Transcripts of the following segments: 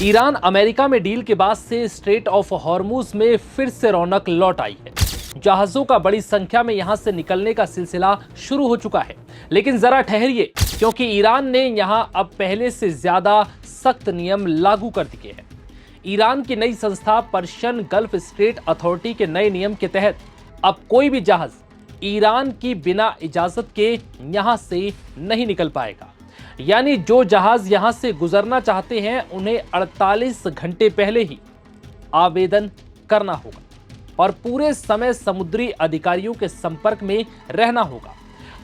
Iran America में deal के बाद से स्ट्रेट ऑफ हॉर्मुज में फिर से रौनक लौट आई है। जहाजों का बड़ी संख्या में यहां से निकलने का सिलसिला शुरू हो चुका है। लेकिन जरा ठहरिए, क्योंकि ईरान ने यहां अब पहले से ज्यादा सख्त नियम लागू कर दिए हैं। ईरान की नई संस्था पर्शियन गल्फ स्टेट अथॉरिटी के नए नियम के तहत अब कोई भी जहाज ईरान की बिना इजाजत के यहां से नहीं निकल पाएगा। यानी जो जहाज यहां से गुजरना चाहते हैं उन्हें 48 घंटे पहले ही आवेदन करना होगा और पूरे समय समुद्री अधिकारियों के संपर्क में रहना होगा।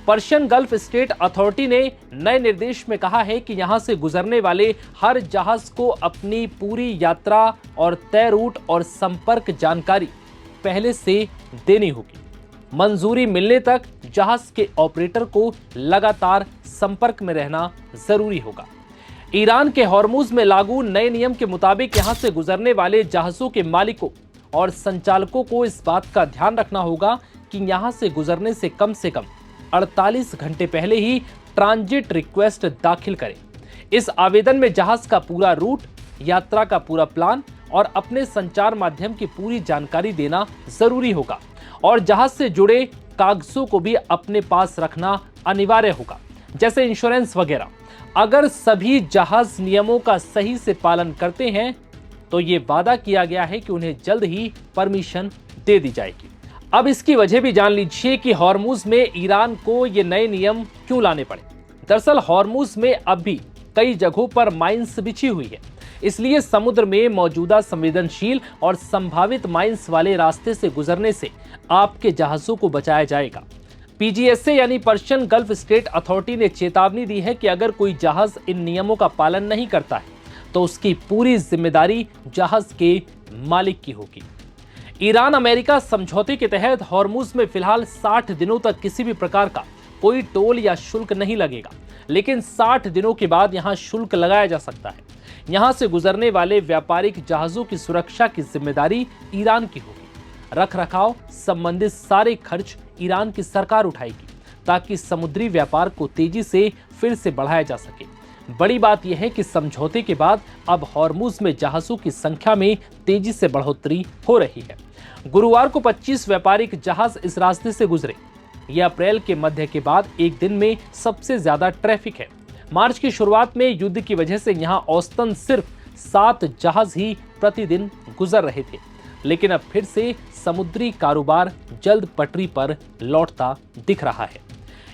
पर्शियन गल्फ स्टेट अथॉरिटी ने नए निर्देश में कहा है कि यहां से गुजरने वाले हर जहाज को अपनी पूरी यात्रा और तय रूट और संपर्क जानकारी पहले से देनी होगी। मंजूरी मिलने तक जहाज के ऑपरेटर को लगातार संपर्क में रहना जरूरी होगा। ईरान के हॉर्मुज में लागू नए नियम के मुताबिक यहां से गुजरने वाले जहाजों के मालिकों और संचालकों को इस बात का ध्यान रखना होगा कि यहां से गुजरने से कम 48 घंटे पहले ही ट्रांजिट रिक्वेस्ट दाखिल करें। इस आवेदन में जहाज का पूरा रूट, यात्रा का पूरा प्लान और अपने संचार माध्यम की पूरी जानकारी देना जरूरी होगा और जहाज से जुड़े कागजों को भी अपने पास रखना अनिवार्य होगा, जैसे इंश्योरेंस वगैरह। अगर सभी जहाज नियमों का सही से पालन करते हैं तो ये वादा किया गया है कि उन्हें जल्द ही परमिशन दे दी जाएगी। अब इसकी वजह भी जान लीजिए कि हॉर्मुज में ईरान को ये नए नियम क्यों लाने पड़े। दरअसल हॉर्मुज में अब भी कई जगहों पर माइंस बिछी हुई है, इसलिए समुद्र में मौजूदा संवेदनशील और संभावित माइंस वाले रास्ते से गुजरने से आपके जहाजों को बचाया जाएगा। पीजीएसए यानी पर्शियन गल्फ स्टेट अथॉरिटी ने चेतावनी दी है कि अगर कोई जहाज इन नियमों का पालन नहीं करता है तो उसकी पूरी जिम्मेदारी जहाज के मालिक की होगी। ईरान अमेरिका समझौते के तहत हॉर्मुज में फिलहाल 60 दिनों तक किसी भी प्रकार का कोई टोल या शुल्क नहीं लगेगा, लेकिन 60 दिनों के बाद यहां शुल्क लगाया जा सकता है। यहां से गुजरने वाले व्यापारिक जहाजों की सुरक्षा की जिम्मेदारी ईरान की होगी। रखरखाव संबंधित सारे खर्च ईरान की सरकार उठाएगी, ताकि समुद्री व्यापार को तेजी से फिर से बढ़ाया जा सके। बड़ी बात यह है कि समझौते के बाद अब हॉर्मुज में जहाजों की संख्या में तेजी से बढ़ोतरी हो रही है। गुरुवार को 25 व्यापारिक जहाज इस रास्ते से गुजरे। यह अप्रैल के मध्य के बाद एक दिन में सबसे ज्यादा ट्रैफिक है। मार्च की शुरुआत में युद्ध की वजह से यहां औसतन सिर्फ 7 जहाज ही प्रतिदिन गुजर रहे थे, लेकिन अब फिर से समुद्री कारोबार जल्द पटरी पर लौटता दिख रहा है।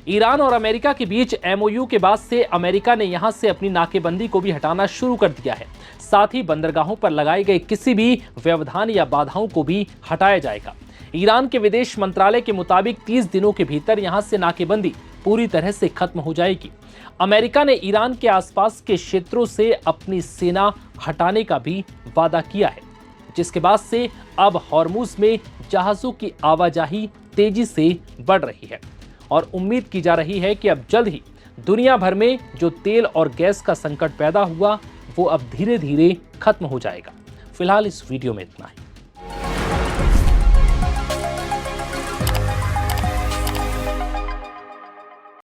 ईरान और अमेरिका के बीच एमओयू के बाद से अमेरिका ने यहां से अपनी नाकेबंदी को भी हटाना शुरू कर दिया है। साथ ही बंदरगाहों पर लगाए गए किसी भी व्यवधान या बाधाओं को भी हटाया जाएगा। ईरान के विदेश मंत्रालय के मुताबिक 30 दिनों के भीतर यहां से नाकेबंदी पूरी तरह से खत्म हो जाएगी। अमेरिका ने ईरान के आसपास के क्षेत्रों से अपनी सेना हटाने का भी वादा किया है, जिसके बाद से अब हॉर्मुज में जहाजों की आवाजाही तेजी से बढ़ रही है और उम्मीद की जा रही है कि अब जल्द ही दुनिया भर में जो तेल और गैस का संकट पैदा हुआ वो अब धीरे धीरे खत्म हो जाएगा। फिलहाल इस वीडियो में इतना ही।